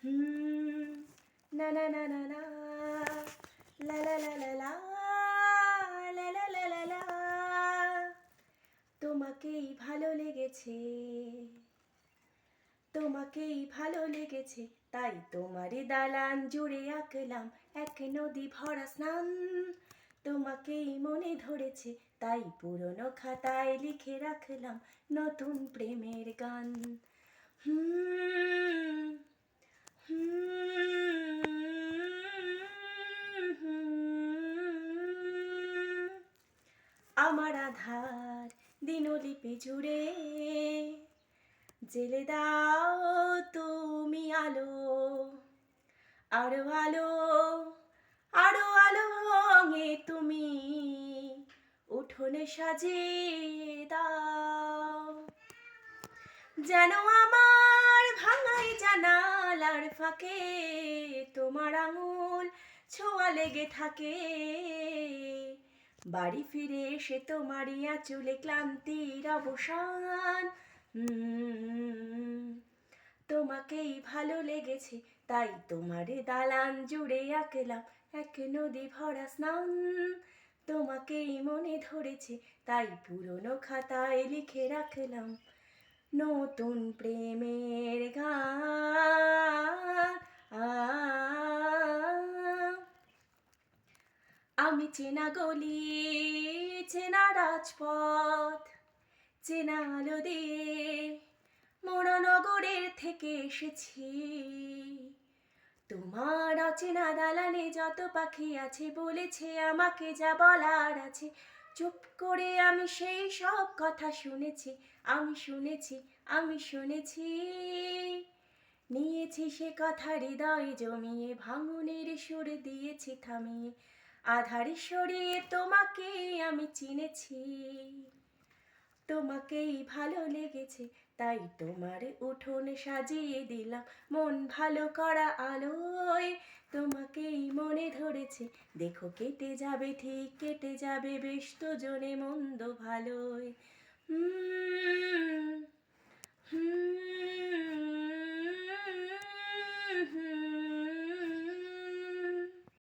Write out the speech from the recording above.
হুম, না না না না না, লা লা লা লা লা, লা লা লা লা লা, তোমাকেই ভালো লেগেছে, তোমাকেই ভালো লেগেছে, তাই তোমারই দালান জুড়ে আঁকলাম এক নদী ভরা স্নান। তোমাকেই মনে ধরেছে, তাই পুরনো খাতায় লিখে রাখলাম নতুন প্রেমের গান। হুম আমার আধার দিনলিপি জুড়ে জেলে দাও তুমি আলো, আরো আলো, আরো আলো রঙে তুমি উঠোনে সাজিয়ে দাও, যেন আমার ভাঙাই জানালার ফাঁকে তোমার আঙুল ছোঁয়া লেগে থাকে। বাড়ি ফিরে এসে তোমারই আঁচলে ক্লান্তির অবসান। তোমাকেই ভালো লেগেছে, তাই তোমার দালান জুড়ে আঁকলাম এক নদী ভরা স্নান। তোমাকেই মনে ধরেছে, তাই পুরনো খাতায় লিখে রাখলাম নতুন প্রেমের গান। আমি চেনা গলি, চেনা রাজপথ, চেনা আলো দিয়ে মোড়া নগরের থেকে এসেছি। তোমার অচেনা দালানে যত পাখি আছে বলেছে আমাকে যা বলার আছে, চুপ করে আমি সেই সব কথা শুনেছি, আমি শুনেছি, আমি শুনেছি। নিয়েছি সে কথা হৃদয়ে জমিয়ে, ভাঙনের সুর দিয়েছি থামিয়ে, আধারে সরিয়ে তোমাকে আমি চিনেছি। তোমাকেই ভালো লেগেছে, তাই তোমার উঠোন সাজিয়ে দিলাম মন ভালো করা আলোয়। তোমাকেই মনে ধরেছে, দেখো কেটে যাবে ঠিক কেটে যাবে বেশ তো জনে মন্দ ভালোই।